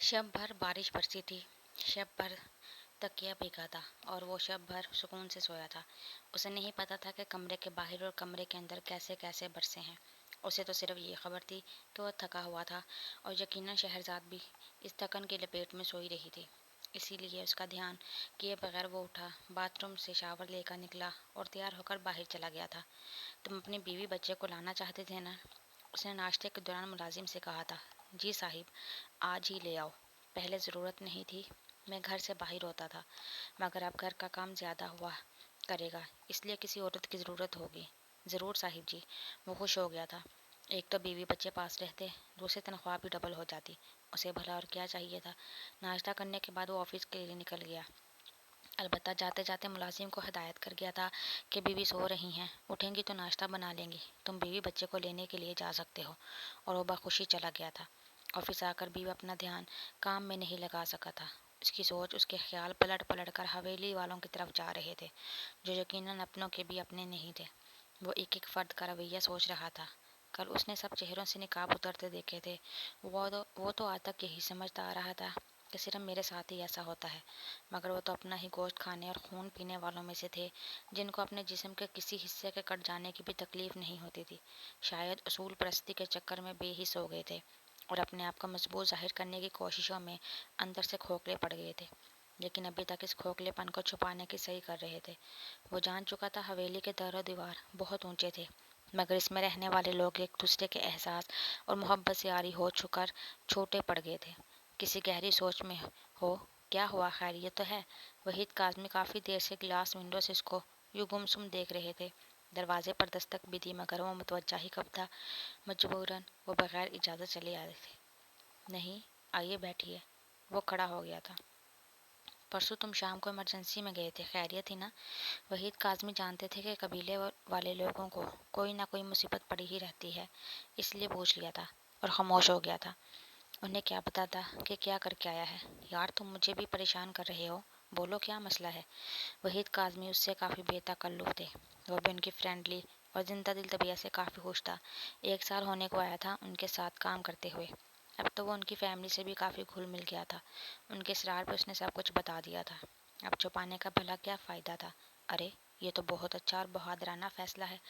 शब भर बारिश बरसी थी। शब भर तकिया भीगा था और वो शब भर सुकून से सोया था। उसे नहीं पता था कि कमरे के बाहर और कमरे के अंदर कैसे कैसे बरसे हैं। उसे तो सिर्फ ये खबर थी कि वह थका हुआ था और यकीनन शहरजाद भी इस थकन की लपेट में सोई रही थी। इसीलिए उसका ध्यान किए बगैर वो उठा, बाथरूम से शावर लेकर निकला और तैयार होकर बाहर चला गया था। तुम अपनी बीवी बच्चे को लाना चाहते थे ना? उसने नाश्ते के दौरान मुलाजिम से कहा था। जी साहिब, आज ही ले आओ। पहले ज़रूरत नहीं थी, मैं घर से बाहर होता था, मगर अब घर का काम ज़्यादा हुआ करेगा, इसलिए किसी औरत की ज़रूरत होगी। ज़रूर साहिब जी। वो खुश हो गया था। एक तो बीवी बच्चे पास रहते, दूसरी तनख्वाह भी डबल हो जाती। उसे भला और क्या चाहिए था। नाश्ता करने के बाद वो ऑफिस के लिए निकल गया। अलबत्ता जाते जाते मुलाजिम को हिदायत कर गया था कि बीवी सो रही हैं, उठेंगी तो नाश्ता बना लेंगी, तुम बीवी बच्चे को लेने के लिए जा सकते हो। और वो बखुशी चला गया था। ऑफिस आकर भी अपना ध्यान काम में नहीं लगा सका था। उसकी सोच, उसके ख्याल पलट पलट कर हवेली वालों की तरफ जा रहे थे, जो यकीनन अपनों के भी अपने नहीं थे। वो एक एक फर्द का रवैया सोच रहा था। कल उसने सब चेहरों से निकाब उतरते देखे थे। वो तो आज तक यही समझता आ रहा था कि सिर्फ मेरे साथ ही ऐसा होता है, मगर वो तो अपना ही गोश्त खाने और खून पीने वालों में से थे, जिनको अपने जिस्म के किसी हिस्से के कट जाने की भी तकलीफ नहीं होती थी। शायद असूल परस्ती के चक्कर में बेहिस हो गए थे और अपने आप को मजबूत जाहिर करने की कोशिशों में अंदर से खोखले पड़ गए थे, लेकिन अभी तक इस खोखलेपन को छुपाने की सही कर रहे थे। वो जान चुका था हवेली के दर दीवार बहुत ऊंचे थे, मगर इसमें रहने वाले लोग एक दूसरे के एहसास और मोहब्बत से आरी हो चुकर छोटे पड़ गए थे। किसी गहरी सोच में हो, क्या हुआ, खैरियत तो है? वहीद काज़मी काफ़ी देर से ग्लास विंडो से इसको यूं गुमसुम देख रहे थे। दरवाजे पर दस्तक भी दी, मगर वो मुतवज्जा ही कब था। मजबूरन वो बगैर इजाज़त चले आए थे। नहीं, आइए बैठिए। वो खड़ा हो गया था। परसों तुम शाम को इमरजेंसी में गए थे, खैरियत थी ना? वहीद काज़मी जानते थे कि कबीले वाले लोगों को कोई ना कोई मुसीबत पड़ी ही रहती है, इसलिए पूछ लिया था और खामोश हो गया था। उन्हें क्या पता था कि क्या करके आया है। यार, तुम मुझे भी परेशान कर रहे हो, बोलो क्या मसला है। वहीद काज़मी उससे काफ़ी बेतकल्लुफ़ थे। वो भी उनकी फ्रेंडली और जिंदा दिल तबीयत से काफ़ी खुश था। 1 साल होने को आया था उनके साथ काम करते हुए। अब तो वो उनकी फैमिली से भी काफ़ी घुल मिल गया था। उनके इसरार पर उसने सब कुछ बता दिया था। अब छुपाने का भला क्या फ़ायदा था। अरे, ये तो बहुत अच्छा और बहादुराना फ़ैसला है।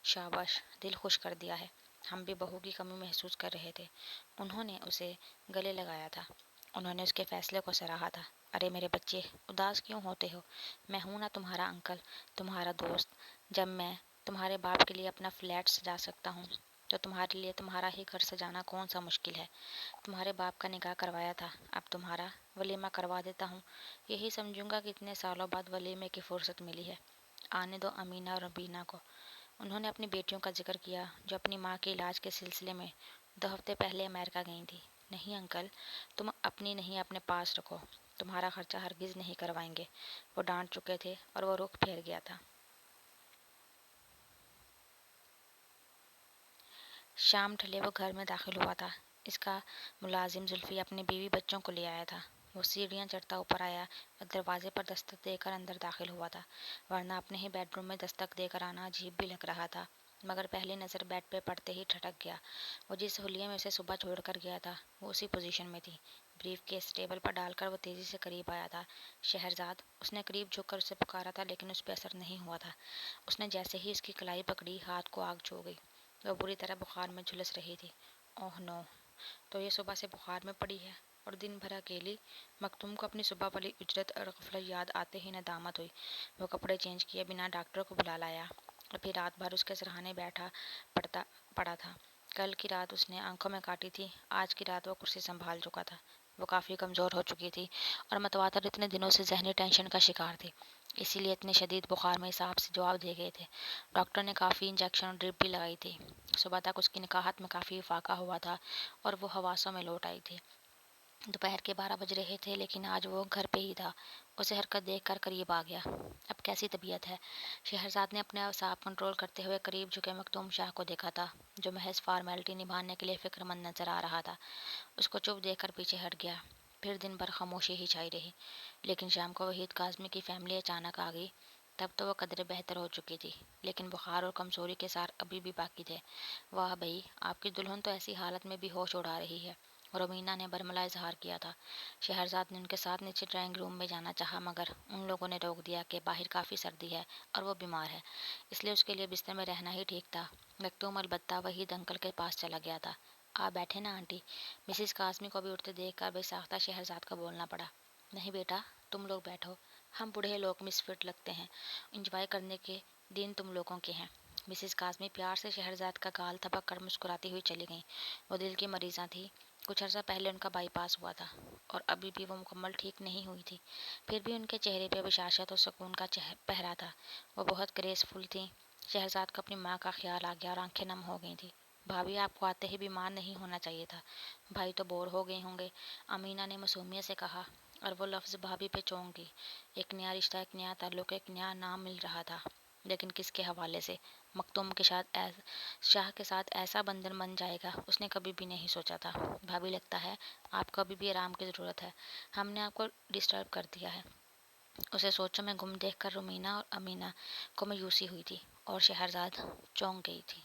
शाबाश, दिल खुश कर दिया है। हम भी बहू की कमी महसूस कर रहे थे। उन्होंने उसे गले लगाया था। उन्होंने उसके फैसले को सराहा था। अरे मेरे बच्चे, उदास क्यों होते हो? मैं हूं ना तुम्हारा अंकल, तुम्हारा दोस्त। जब मैं तुम्हारे बाप के लिए अपना फ्लैट सजा सकता हूँ, तो तुम्हारे लिए तुम्हारा ही घर सजाना कौन सा मुश्किल है। तुम्हारे बाप का निकाह करवाया था, अब तुम्हारा वलीमा करवा देता हूँ। यही समझूंगा कि इतने सालों बाद वलीमे की फुर्सत मिली है। आने दो अमीना और रबीना को। उन्होंने अपनी बेटियों का जिक्र किया, जो अपनी माँ के इलाज के सिलसिले में 2 हफ्ते पहले अमेरिका गई थी। नहीं अंकल, तुम अपनी नहीं अपने पास रखो, तुम्हारा खर्चा हरगिज़ नहीं करवाएंगे। वो डांट चुके थे और वो रुख फेर गया था। शाम ढले वो घर में दाखिल हुआ था। इसका मुलाजिम जुल्फी अपनी बीवी बच्चों को ले आया था। वो सीढ़ियाँ चढ़ता ऊपर आया और दरवाजे पर दस्तक देकर अंदर दाखिल हुआ था, वरना अपने ही बेडरूम में दस्तक देकर आना अजीब भी लग रहा था। मगर पहली नज़र बेड पे पड़ते ही ठटक गया। वो जिस हुलिये में उसे सुबह छोड़ कर गया था, वो उसी पोजीशन में थी। ब्रीफ केस टेबल पर डालकर वो तेज़ी से करीब आया था। शहरजाद, उसने करीब झुककर उसे पुकारा था, लेकिन उस पर असर नहीं हुआ था। उसने जैसे ही उसकी कलाई पकड़ी, हाथ को आग छू गई। वह बुरी तरह बुखार में झुलस रही थी। ओह नो, तो ये सुबह से बुखार में पड़ी है और दिन भर अकेली। मखतूम को अपनी सुबह वाली उजरत और गफलत याद आते ही नदामत हुई। वो कपड़े चेंज किए बिना डॉक्टर को बुला लाया और फिर रात भर उसके सराहने बैठा पड़ता पड़ा था। कल की रात उसने आंखों में काटी थी, आज की रात वो कुर्सी संभाल चुका था। वो काफ़ी कमज़ोर हो चुकी थी और मतवातर इतने दिनों से जहनी टेंशन का शिकार थी, इसीलिए इतने शदीद बुखार में हिसाब से जवाब दे गए थे। डॉक्टर ने काफ़ी इंजेक्शन और ड्रिप भी लगाई थी। सुबह तक उसकी निकाहत में काफ़ी इफाका हुआ था और वो हवासों में लौट आई थी। दोपहर के 12 बज रहे थे, लेकिन आज वो घर पे ही था। उसे हरकत देखकर करीब आ गया। अब कैसी तबीयत है? शहरजाद ने अपने असाब कंट्रोल करते हुए करीब झुके मखदूम शाह को देखा था, जो महज फॉर्मेलिटी निभाने के लिए फिक्रमंद नजर आ रहा था। उसको चुप देखकर पीछे हट गया। फिर दिन भर खामोशी ही छाई रही। लेकिन शाम को वहीद काज़मी की फैमिली अचानक आ गई। तब तो वह कदरे बेहतर हो चुकी थी, लेकिन बुखार और कमजोरी के सार अभी भी बाकी थे। वाह भई, आपकी दुल्हन तो ऐसी हालत में भी होश उड़ा रही है। رومینہ نے برملا اظہار کیا تھا۔ شہرزاد نے ان کے ساتھ نیچے ڈرائنگ روم میں جانا چاہا مگر ان لوگوں نے روک دیا کہ باہر کافی سردی ہے اور وہ بیمار ہے، اس لیے اس کے لیے بستر میں رہنا ہی ٹھیک تھا۔ مکتوم البتہ وحید انکل کے پاس چلا گیا تھا۔ آپ بیٹھے نا آنٹی؟ مسز قاسمی کو بھی اٹھتے دیکھ کر بے ساختہ شہرزاد کا بولنا پڑا۔ نہیں بیٹا، تم لوگ بیٹھو، ہم بوڑھے لوگ مس فٹ لگتے ہیں، انجوائے کرنے کے دن تم لوگوں کے ہیں۔ مسز قاسمی پیار سے شہرزاد کا گال تھپک کر مسکراتی ہوئی چلی گئیں۔ وہ دل کی مریضاں تھی، کچھ عرصہ پہلے ان کا بائی پاس ہوا تھا اور ابھی بھی وہ مکمل ٹھیک نہیں ہوئی تھی، پھر بھی ان کے چہرے پہ بشاشت اور سکون کا پہرا تھا۔ وہ بہت گریسفل تھیں۔ شہرزاد کو اپنی ماں کا خیال آ گیا اور آنکھیں نم ہو گئی تھیں۔ بھابھی، آپ کو آتے ہی بیمار نہیں ہونا چاہیے تھا، بھائی تو بور ہو گئے ہوں گے، امینہ نے معصومیت سے کہا، اور وہ لفظ بھابھی پہ چونک گئی۔ ایک نیا رشتہ، ایک نیا تعلق، ایک نیا نام مل رہا تھا، لیکن کس کے حوالے سے؟ مکتوم کے شاہ کے ساتھ ایسا بندھن بن جائے گا اس نے کبھی بھی نہیں سوچا تھا۔ بھابھی، لگتا ہے آپ کو ابھی بھی آرام کی ضرورت ہے، ہم نے آپ کو ڈسٹرب کر دیا ہے۔ اسے سوچوں میں گم دیکھ کر رومینہ اور امینہ کو مایوسی ہوئی تھی اور شہرزاد چونک گئی تھی۔